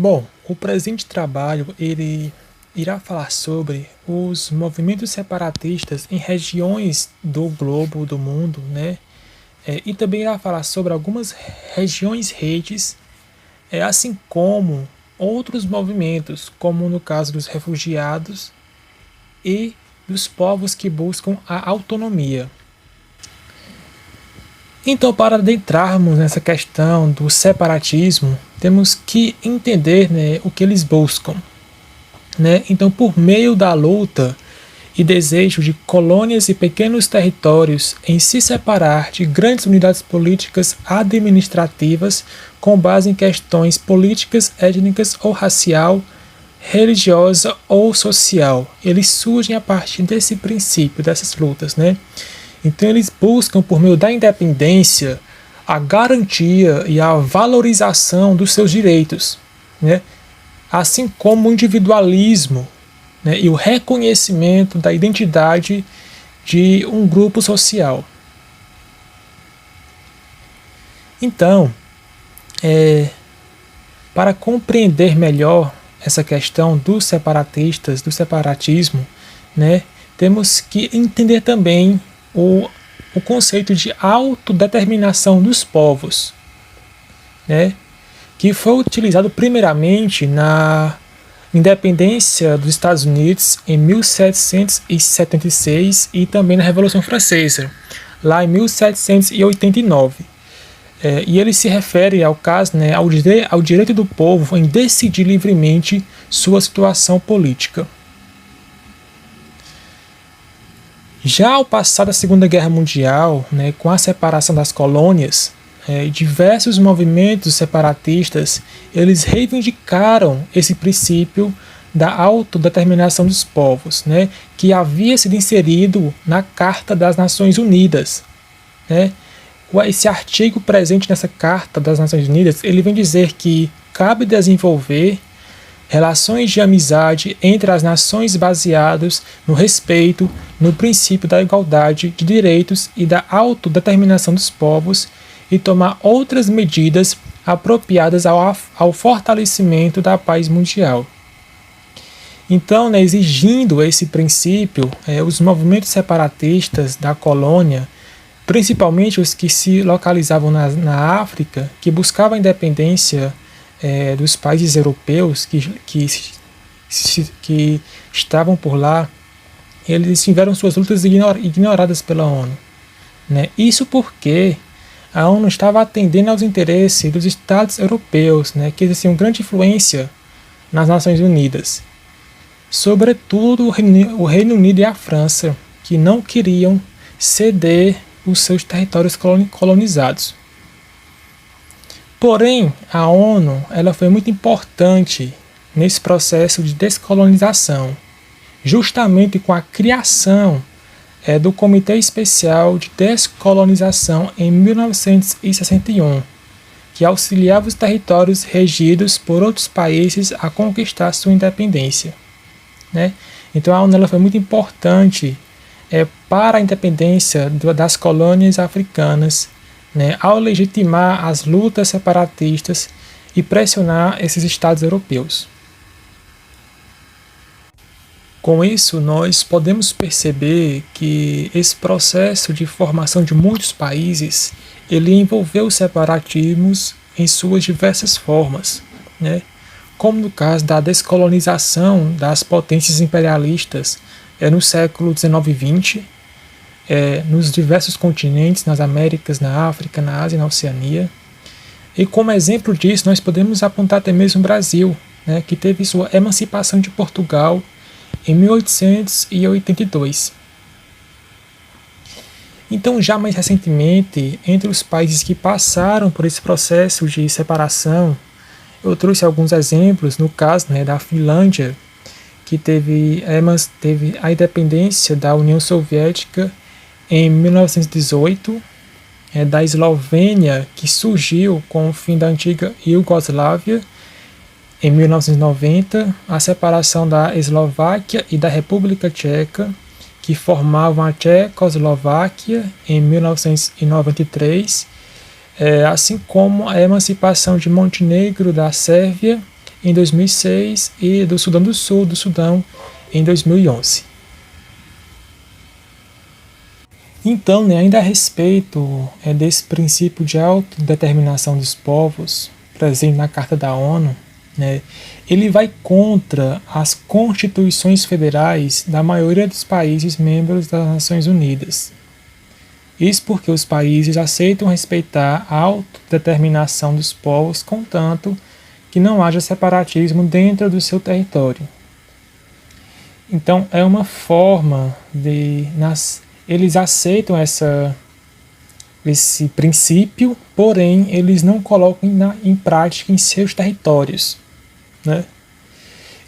Bom, o presente trabalho ele irá falar sobre os movimentos separatistas em regiões do globo, do mundo, né? E também irá falar sobre algumas regiões redes, assim como outros movimentos, como no caso dos refugiados e dos povos que buscam a autonomia. Então, para adentrarmos nessa questão do separatismo, temos que entender, né, o que eles buscam. Né? Então, por meio da luta e desejo de colônias e pequenos territórios em se separar de grandes unidades políticas administrativas com base em questões políticas, étnicas ou racial, religiosa ou social. Eles surgem a partir desse princípio, dessas lutas, né? Então eles buscam, por meio da independência, a garantia e a valorização dos seus direitos, né? Assim como o individualismo, né? E o reconhecimento da identidade de um grupo social. Então, para compreender melhor essa questão dos separatistas, do separatismo, né, temos que entender também o conceito de autodeterminação dos povos, né, que foi utilizado primeiramente na independência dos Estados Unidos em 1776 e também na Revolução Francesa, lá em 1789. E ele se refere ao caso, né, ao direito do povo em decidir livremente sua situação política. Já ao passar da Segunda Guerra Mundial, né, com a separação das colônias, diversos movimentos separatistas eles reivindicaram esse princípio da autodeterminação dos povos, né, que havia sido inserido na Carta das Nações Unidas, né. Esse artigo presente nessa Carta das Nações Unidas, ele vem dizer que cabe desenvolver relações de amizade entre as nações baseadas no respeito, no princípio da igualdade de direitos e da autodeterminação dos povos e tomar outras medidas apropriadas ao fortalecimento da paz mundial. Então, né, exigindo esse princípio, os movimentos separatistas da colônia, principalmente os que se localizavam na África, que buscavam a independência dos países europeus que estavam por lá, eles tiveram suas lutas ignoradas pela ONU. Né? Isso porque a ONU estava atendendo aos interesses dos Estados europeus, né, que exerciam grande influência nas Nações Unidas. Sobretudo o Reino Unido e a França, que não queriam ceder os seus territórios colonizados. Porém, a ONU ela foi muito importante nesse processo de descolonização, justamente com a criação do Comitê Especial de Descolonização em 1961, que auxiliava os territórios regidos por outros países a conquistar sua independência. Né? Então a ONU ela foi muito importante para a independência das colônias africanas, né, ao legitimar as lutas separatistas e pressionar esses estados europeus. Com isso, nós podemos perceber que esse processo de formação de muitos países, ele envolveu os separatismos em suas diversas formas, né, como no caso da descolonização das potências imperialistas no século XIX e XX, nos diversos continentes, nas Américas, na África, na Ásia e na Oceania. E como exemplo disso, nós podemos apontar até mesmo o Brasil, né, que teve sua emancipação de Portugal em 1882. Então, já mais recentemente, entre os países que passaram por esse processo de separação, eu trouxe alguns exemplos, no caso, né, da Finlândia, que teve a independência da União Soviética em 1918, da Eslovênia, que surgiu com o fim da antiga Iugoslávia em 1990, a separação da Eslováquia e da República Tcheca, que formavam a Tchecoslováquia em 1993, assim como a emancipação de Montenegro da Sérvia em 2006 e do Sudão do Sul, do Sudão, em 2011. Então, né, ainda a respeito desse princípio de autodeterminação dos povos, presente na Carta da ONU, né, ele vai contra as constituições federais da maioria dos países membros das Nações Unidas. Isso porque os países aceitam respeitar a autodeterminação dos povos, contanto que não haja separatismo dentro do seu território. Então, é uma forma de... Eles aceitam esse princípio, porém eles não colocam em prática em seus territórios, né?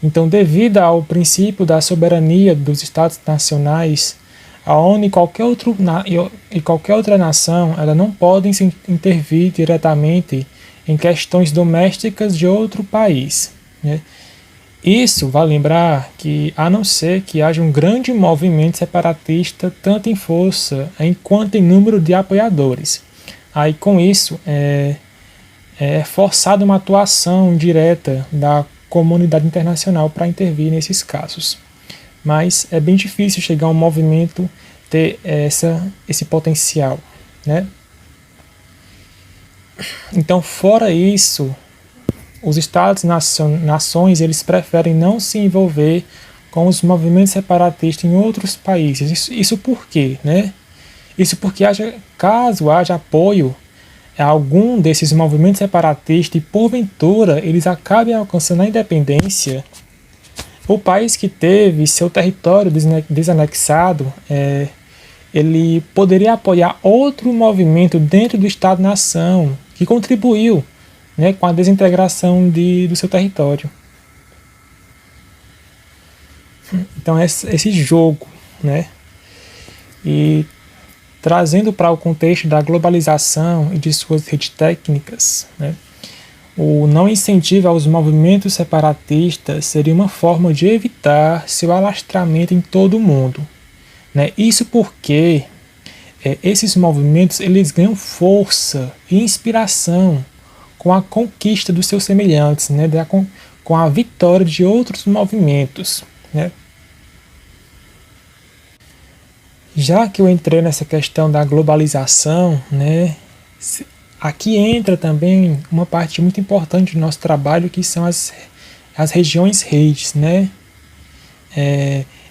Então, devido ao princípio da soberania dos Estados nacionais, a ONU e qualquer outra nação ela não podem se intervir diretamente em questões domésticas de outro país, né? Isso vai lembrar que, a não ser que haja um grande movimento separatista, tanto em força quanto em número de apoiadores. Aí, com isso, é forçada uma atuação direta da comunidade internacional para intervir nesses casos. Mas é bem difícil chegar a um movimento ter esse potencial, né? Então, fora isso, os Estados, nações, eles preferem não se envolver com os movimentos separatistas em outros países. Isso por quê, né? Isso porque caso haja apoio a algum desses movimentos separatistas e porventura eles acabem alcançando a independência, o país que teve seu território desanexado, ele poderia apoiar outro movimento dentro do Estado-nação que contribuiu, né, com a desintegração do seu território. Então esse jogo, né, e trazendo para o contexto da globalização e de suas redes técnicas, né, o não incentivo aos movimentos separatistas seria uma forma de evitar seu alastramento em todo o mundo, né? Isso porque esses movimentos eles ganham força e inspiração com a conquista dos seus semelhantes, né? Com a vitória de outros movimentos, né? Já que eu entrei nessa questão da globalização, né, aqui entra também uma parte muito importante do nosso trabalho, que são as regiões redes, né?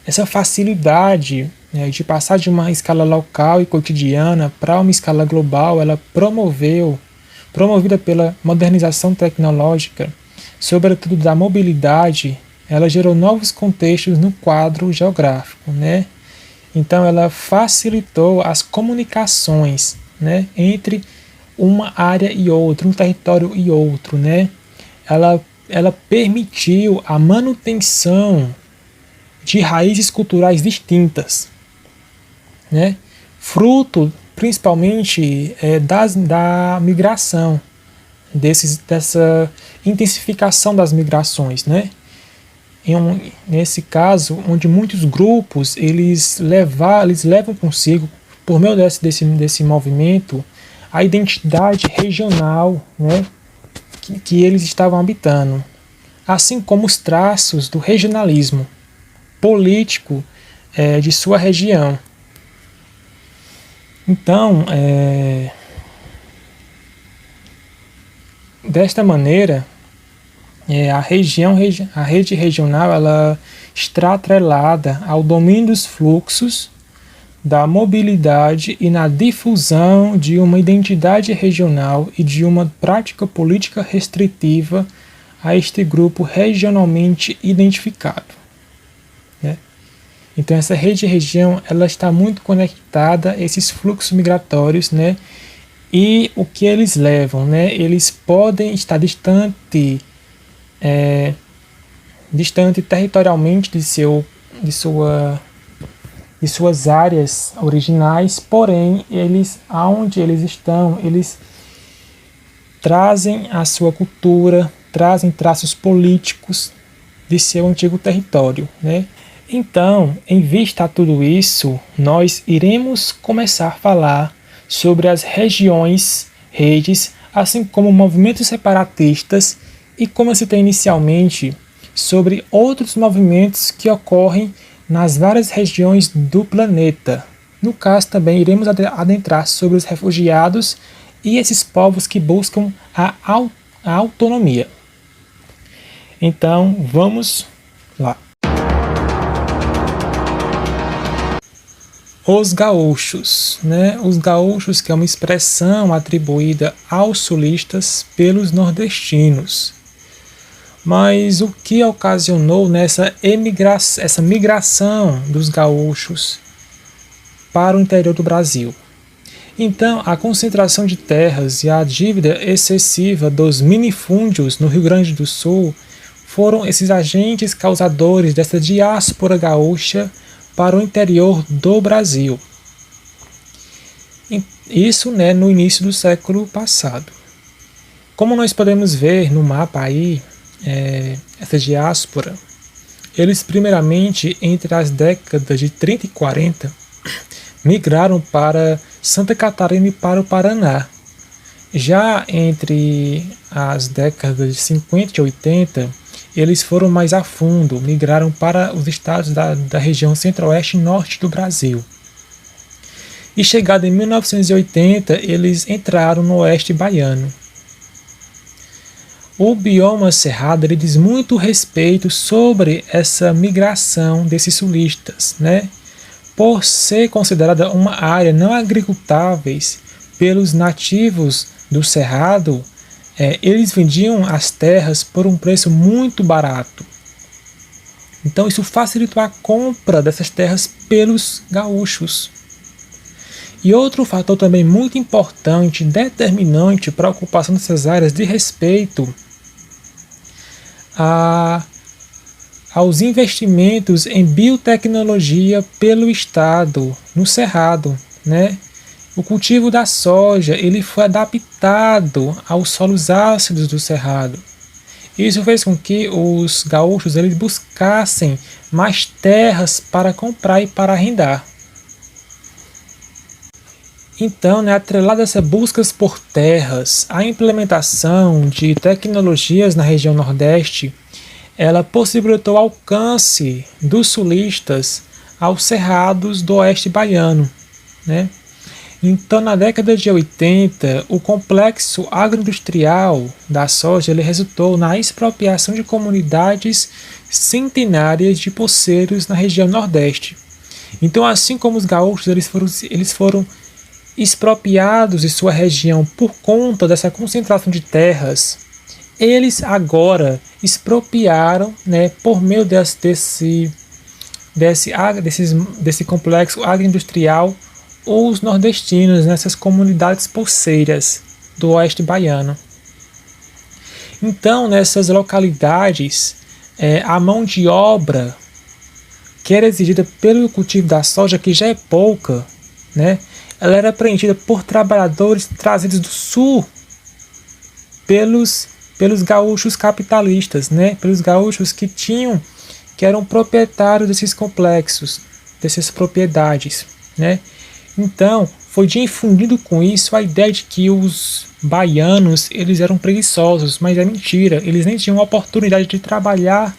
Essa facilidade, né, de passar de uma escala local e cotidiana para uma escala global, ela promovida pela modernização tecnológica, sobretudo da mobilidade, ela gerou novos contextos no quadro geográfico, né? Então ela facilitou as comunicações, né, entre uma área e outra, um território e outro, né? Ela permitiu a manutenção de raízes culturais distintas, né? Fruto principalmente da migração, dessa intensificação das migrações, né? Nesse caso, onde muitos grupos eles levam consigo, por meio desse movimento, a identidade regional, né, que eles estavam habitando, assim como os traços do regionalismo político de sua região. Então, desta maneira, a rede regional ela está atrelada ao domínio dos fluxos, da mobilidade e na difusão de uma identidade regional e de uma prática política restritiva a este grupo regionalmente identificado, né? Então essa rede-região ela está muito conectada a esses fluxos migratórios, né? E o que eles levam, né? Eles podem estar distante territorialmente de suas áreas originais, porém aonde eles estão, eles trazem a sua cultura, trazem traços políticos de seu antigo território, né? Então, em vista a tudo isso, nós iremos começar a falar sobre as regiões, redes, assim como movimentos separatistas E como eu citei inicialmente, sobre outros movimentos que ocorrem nas várias regiões do planeta. No caso, também iremos adentrar sobre os refugiados e esses povos que buscam a autonomia. Então, vamos lá. Os gaúchos, né? Os gaúchos, que é uma expressão atribuída aos sulistas pelos nordestinos. Mas o que ocasionou nessa essa migração dos gaúchos para o interior do Brasil? Então, a concentração de terras e a dívida excessiva dos minifúndios no Rio Grande do Sul foram esses agentes causadores dessa diáspora gaúcha para o interior do Brasil. Isso, né, no início do século passado. Como nós podemos ver no mapa aí, essa diáspora, eles primeiramente entre as décadas de 30 e 40 migraram para Santa Catarina e para o Paraná. Já entre as décadas de 50 e 80, eles foram mais a fundo, migraram para os estados da região centro-oeste e norte do Brasil. E chegado em 1980, eles entraram no oeste baiano. O bioma cerrado ele diz muito respeito sobre essa migração desses sulistas, né? Por ser considerada uma área não agricultáveis pelos nativos do cerrado, eles vendiam as terras por um preço muito barato. Então isso facilitou a compra dessas terras pelos gaúchos. E outro fator também muito importante, determinante para a ocupação dessas áreas de respeito aos investimentos em biotecnologia pelo Estado, no Cerrado, né? O cultivo da soja ele foi adaptado aos solos ácidos do Cerrado. Isso fez com que os gaúchos eles buscassem mais terras para comprar e para arrendar. Então, né, atrelada a essa busca por terras, a implementação de tecnologias na região Nordeste, ela possibilitou o alcance dos sulistas aos cerrados do oeste baiano, né? Então, na década de 80, o complexo agroindustrial da soja ele resultou na expropriação de comunidades centenárias de poceiros na região Nordeste. Então, assim como os gaúchos eles foram expropriados de sua região por conta dessa concentração de terras, eles agora expropriaram, né, por meio desse complexo agroindustrial os nordestinos nessas comunidades poceiras do oeste baiano. Então, nessas localidades, a mão de obra que era exigida pelo cultivo da soja, que já é pouca, né, ela era preenchida por trabalhadores trazidos do sul pelos gaúchos capitalistas, né, pelos gaúchos que eram proprietários desses complexos, dessas propriedades, né. Então, foi difundido com isso a ideia de que os baianos eles eram preguiçosos, mas é mentira, eles nem tinham a oportunidade de trabalhar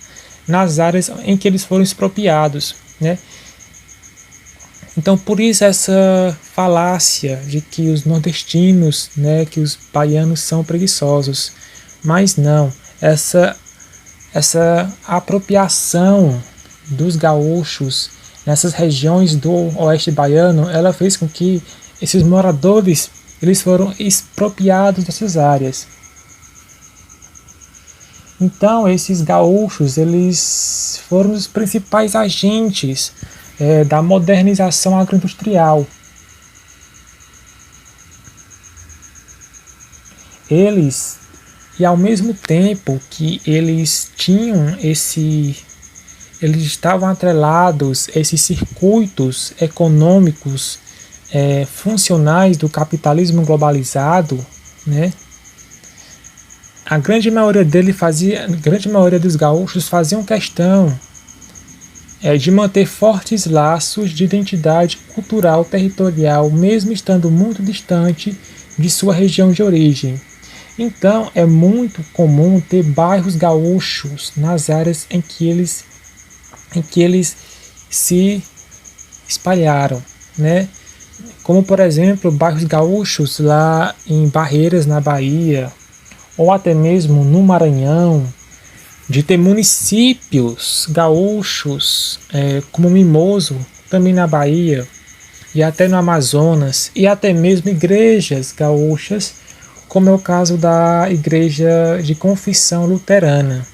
nas áreas em que eles foram expropriados, né? Então, por isso essa falácia de que os nordestinos, né, que os baianos são preguiçosos, mas não, essa apropriação dos gaúchos nessas regiões do oeste baiano, ela fez com que esses moradores eles foram expropriados dessas áreas. Então, esses gaúchos eles foram os principais agentes da modernização agroindustrial. Eles, e ao mesmo tempo que eles estavam atrelados a esses circuitos econômicos funcionais do capitalismo globalizado, né? A grande maioria dos gaúchos faziam questão de manter fortes laços de identidade cultural territorial, mesmo estando muito distante de sua região de origem. Então é muito comum ter bairros gaúchos nas áreas em que eles se espalharam, né? Como por exemplo bairros gaúchos lá em Barreiras, na Bahia, ou até mesmo no Maranhão, de ter municípios gaúchos, como Mimoso, também na Bahia, e até no Amazonas, e até mesmo igrejas gaúchas, como é o caso da Igreja de Confissão Luterana.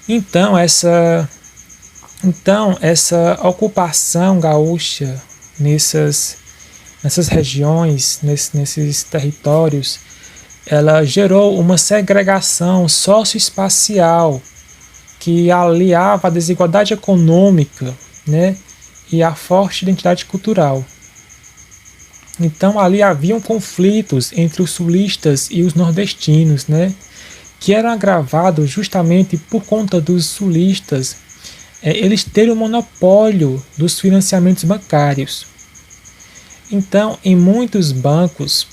Então essa ocupação gaúcha nessas regiões, nesses territórios, ela gerou uma segregação socioespacial que aliava a desigualdade econômica, né, e a forte identidade cultural. Então ali haviam conflitos entre os sulistas e os nordestinos, né, que eram agravados justamente por conta dos sulistas eles terem o monopólio dos financiamentos bancários. Então, em muitos bancos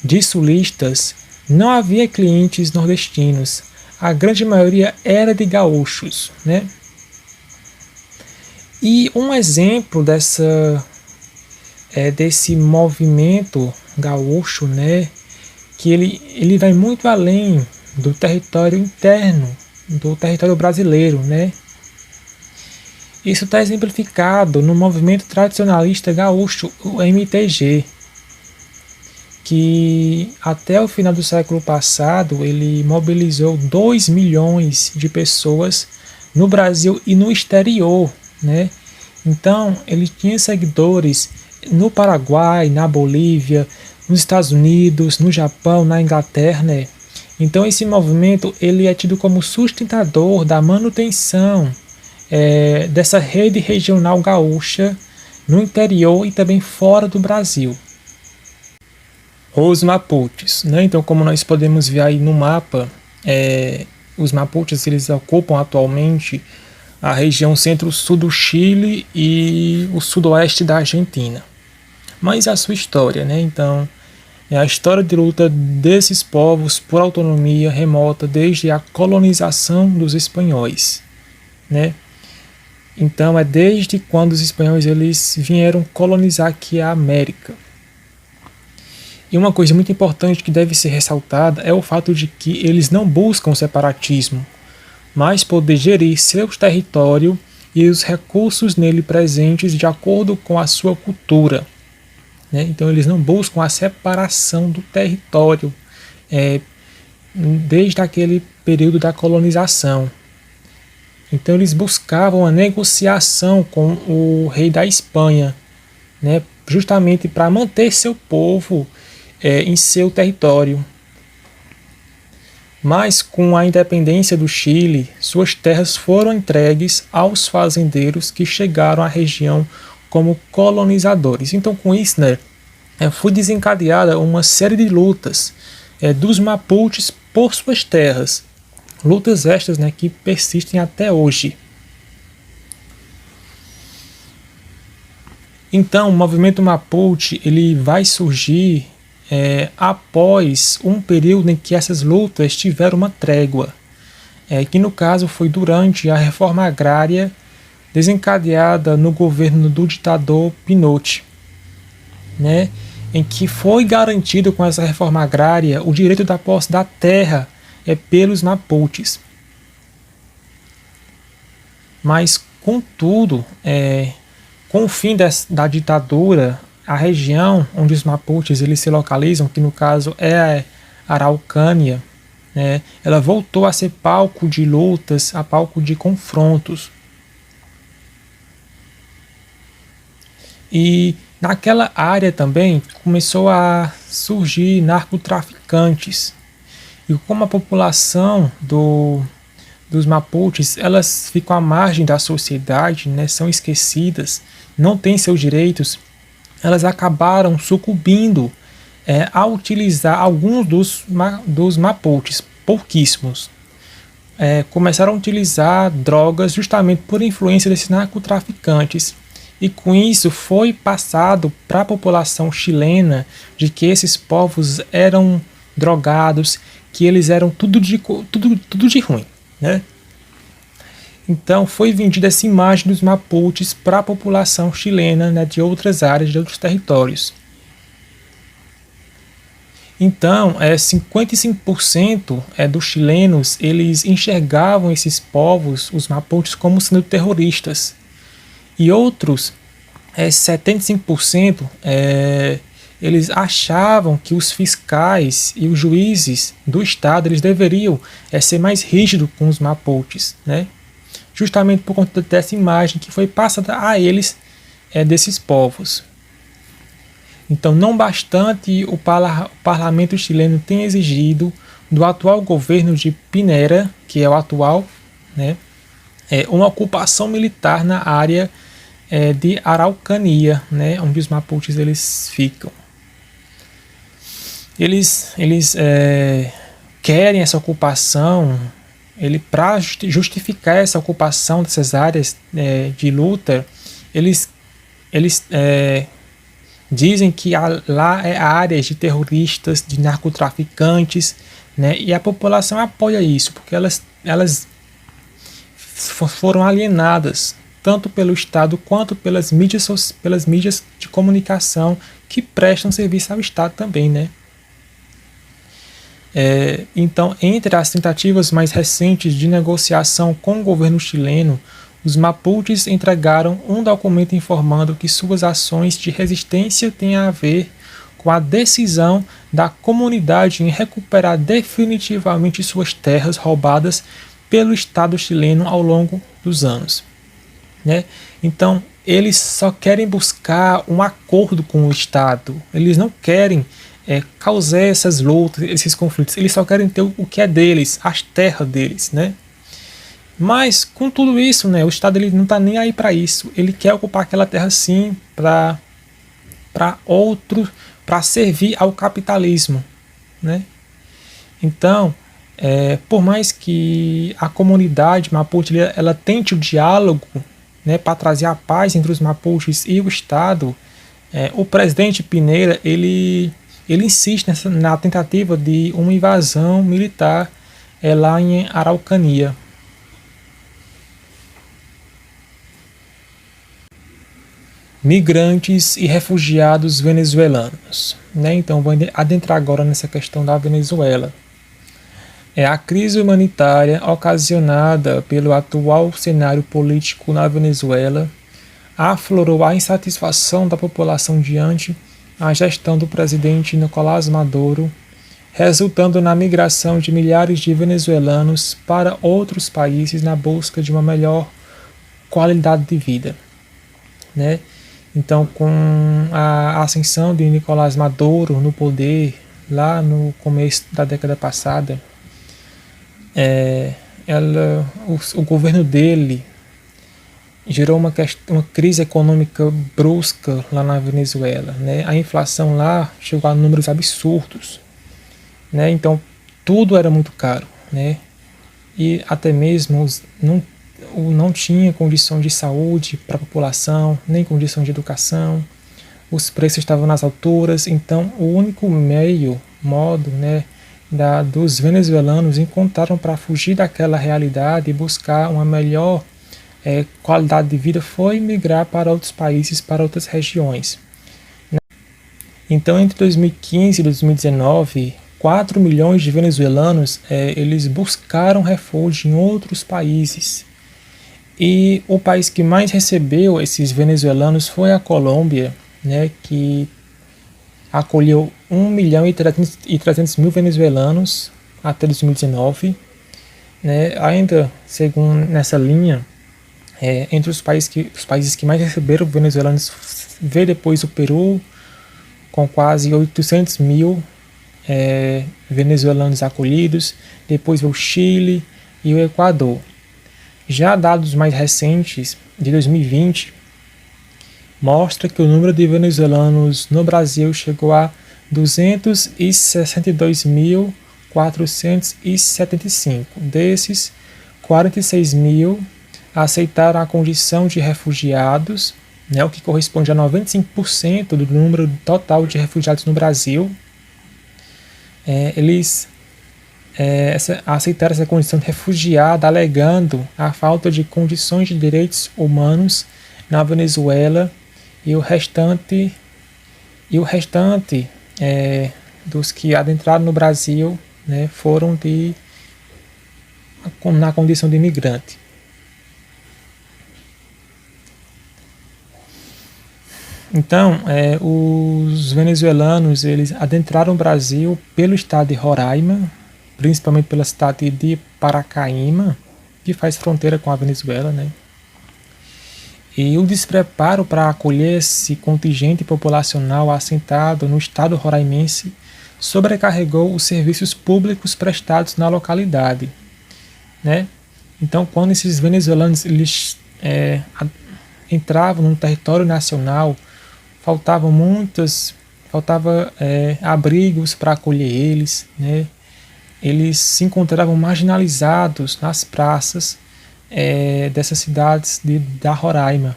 de sulistas, não havia clientes nordestinos. A grande maioria era de gaúchos, né? E um exemplo desse movimento gaúcho, né, que ele vai muito além do território interno, do território brasileiro, né? Isso está exemplificado no movimento tradicionalista gaúcho, o MTG, que até o final do século passado ele mobilizou 2 milhões de pessoas no Brasil e no exterior, né? Então ele tinha seguidores no Paraguai, na Bolívia, nos Estados Unidos, no Japão, na Inglaterra, né? Então esse movimento ele é tido como sustentador da manutenção dessa rede regional gaúcha no interior e também fora do Brasil. Os Mapuches, né? Então, como nós podemos ver aí no mapa, os Mapuches eles ocupam atualmente a região centro-sul do Chile e o sudoeste da Argentina. Mas a sua história, né? Então, é a história de luta desses povos por autonomia remota desde a colonização dos espanhóis, né? Então é desde quando os espanhóis eles vieram colonizar aqui a América. E uma coisa muito importante que deve ser ressaltada é o fato de que eles não buscam separatismo, mas poder gerir seu território e os recursos nele presentes de acordo com a sua cultura, né? Então eles não buscam a separação do território desde aquele período da colonização. Então eles buscavam a negociação com o rei da Espanha, né, justamente para manter seu povo em seu território. Mas com a independência do Chile, suas terras foram entregues aos fazendeiros que chegaram à região como colonizadores. Então com isso, né, foi desencadeada uma série de lutas dos Mapuches por suas terras. Lutas estas, né, que persistem até hoje. Então, o movimento Mapuche ele vai surgir após um período em que essas lutas tiveram uma trégua, que no caso foi durante a reforma agrária desencadeada no governo do ditador Pinochet, né, em que foi garantido com essa reforma agrária o direito da posse da terra pelos Mapuches. Mas, contudo, com o fim da ditadura, a região onde os Mapuches eles se localizam, que no caso é a Araucânia, né, ela voltou a ser palco de lutas, a palco de confrontos. E naquela área também começou a surgir narcotraficantes. E como a população dos Mapuches, elas ficam à margem da sociedade, né, são esquecidas, não têm seus direitos, elas acabaram sucumbindo a utilizar alguns dos Mapuches, pouquíssimos. Começaram a utilizar drogas justamente por influência desses narcotraficantes E com isso foi passado para a população chilena de que esses povos eram drogados, que eles eram tudo de ruim, né? Então foi vendida essa imagem dos Mapuches para a população chilena, né, de outras áreas, de outros territórios. Então, 55% dos chilenos eles enxergavam esses povos, os Mapuches, como sendo terroristas. E outros, 75%, eles achavam que os fiscais e os juízes do estado eles deveriam ser mais rígidos com os Mapuches, né? Justamente por conta dessa imagem que foi passada a eles desses povos. Então, não bastante o parlamento chileno tem exigido do atual governo de Piñera, que é o atual, né, uma ocupação militar na área de Araucania, né, onde os Mapuches eles ficam. Eles querem essa ocupação, para justificar essa ocupação dessas áreas de luta, eles dizem que lá é áreas de terroristas, de narcotraficantes, né? E a população apoia isso, porque elas foram alienadas, tanto pelo Estado quanto pelas mídias de comunicação que prestam serviço ao Estado também, né? Então, entre as tentativas mais recentes de negociação com o governo chileno, os Mapuches entregaram um documento informando que suas ações de resistência têm a ver com a decisão da comunidade em recuperar definitivamente suas terras roubadas pelo Estado chileno ao longo dos anos, né? Então, eles só querem buscar um acordo com o Estado, eles não querem causar essas lutas, esses conflitos, eles só querem ter o que é deles, as terras deles, né? Mas com tudo isso, né, o Estado ele não está nem aí para isso. Ele quer ocupar aquela terra sim para servir ao capitalismo, né? Então, por mais que a comunidade Mapuche ela tente o diálogo, né, para trazer a paz entre os Mapuches e o Estado, o presidente Piñera ele insiste na tentativa de uma invasão militar lá em Araucania. Migrantes e refugiados venezuelanos, né? Então vou adentrar agora nessa questão da Venezuela. A crise humanitária ocasionada pelo atual cenário político na Venezuela aflorou a insatisfação da população diante a gestão do presidente Nicolás Maduro, resultando na migração de milhares de venezuelanos para outros países na busca de uma melhor qualidade de vida, né? Então, com a ascensão de Nicolás Maduro no poder, lá no começo da década passada, o governo dele gerou uma crise econômica brusca lá na Venezuela, né? A inflação lá chegou a números absurdos, né? Então, tudo era muito caro, né? E até mesmo não tinha condição de saúde para a população, nem condição de educação, os preços estavam nas alturas. Então o único modo, né, dos venezuelanos encontraram para fugir daquela realidade e buscar uma melhor qualidade de vida foi migrar para outros países, para outras regiões, né? Então entre 2015 e 2019, 4 milhões de venezuelanos eles buscaram refúgio em outros países. E o país que mais recebeu esses venezuelanos foi a Colômbia, né, que acolheu 1.300.000 venezuelanos até 2019. Né, ainda, segundo nessa linha, entre os países que mais receberam venezuelanos, veio depois o Peru, com quase 800.000 venezuelanos acolhidos, depois veio o Chile e o Equador. Já dados mais recentes, de 2020, mostra que o número de venezuelanos no Brasil chegou a 262.475. Desses, 46.000 aceitaram a condição de refugiados né, o que corresponde a 95% do número total de refugiados no Brasil. Eles aceitaram essa condição de refugiado, alegando a falta de condições de direitos humanos na Venezuela, e o restante dos que adentraram no Brasil, né, foram na condição de imigrante. Então, os venezuelanos eles adentraram o Brasil pelo estado de Roraima, principalmente pela cidade de Paracaíma, que faz fronteira com a Venezuela, né? E o despreparo para acolher esse contingente populacional assentado no estado roraimense sobrecarregou os serviços públicos prestados na localidade, né? Então, quando esses venezuelanos eles entravam no território nacional, faltava abrigos para acolher eles, né? Eles se encontravam marginalizados nas praças dessas cidades da Roraima.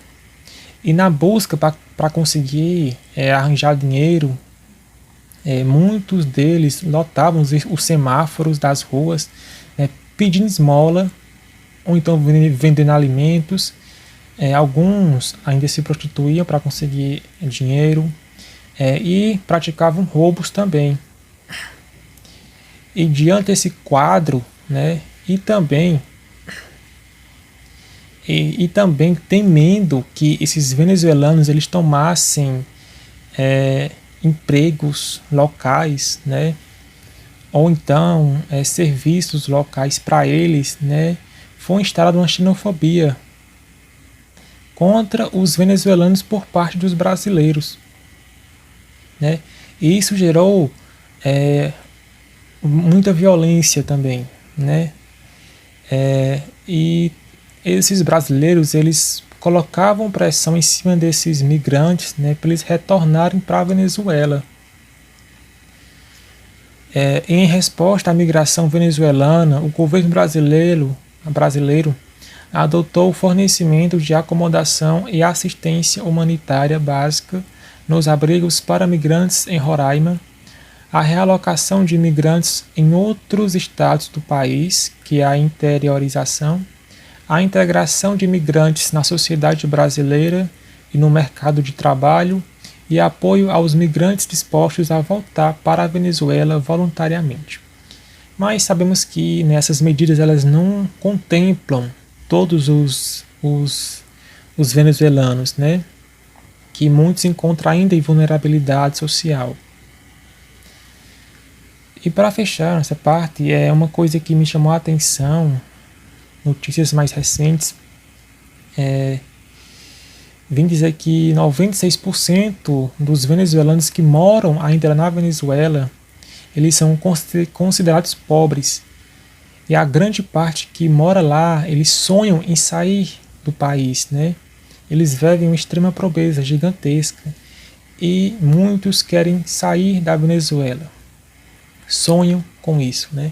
E na busca para conseguir arranjar dinheiro, muitos deles lotavam os semáforos das ruas, né, pedindo esmola, ou então vendendo alimentos. Alguns ainda se prostituíam para conseguir dinheiro, e praticavam roubos também. E diante desse quadro, né, e também temendo que esses venezuelanos eles tomassem empregos locais, né, ou então serviços locais para eles, né, foi instalada uma xenofobia contra os venezuelanos por parte dos brasileiros, né, e isso gerou muita violência também, né, e esses brasileiros eles colocavam pressão em cima desses migrantes, né, para eles retornarem para a Venezuela. Em resposta à migração venezuelana, o governo brasileiro adotou o fornecimento de acomodação e assistência humanitária básica nos abrigos para migrantes em Roraima, a realocação de imigrantes em outros estados do país, que é a interiorização, a integração de imigrantes na sociedade brasileira e no mercado de trabalho, e apoio aos migrantes dispostos a voltar para a Venezuela voluntariamente. Mas sabemos que nessas medidas elas não contemplam todos os venezuelanos, né? Que muitos encontram ainda em vulnerabilidade social. E para fechar essa parte, uma coisa que me chamou a atenção, notícias mais recentes, vim dizer que 96% dos venezuelanos que moram ainda na Venezuela, eles são considerados pobres. E a grande parte que mora lá, eles sonham em sair do país, né? Eles vivem uma extrema pobreza gigantesca. E muitos querem sair da Venezuela. Sonham com isso, né?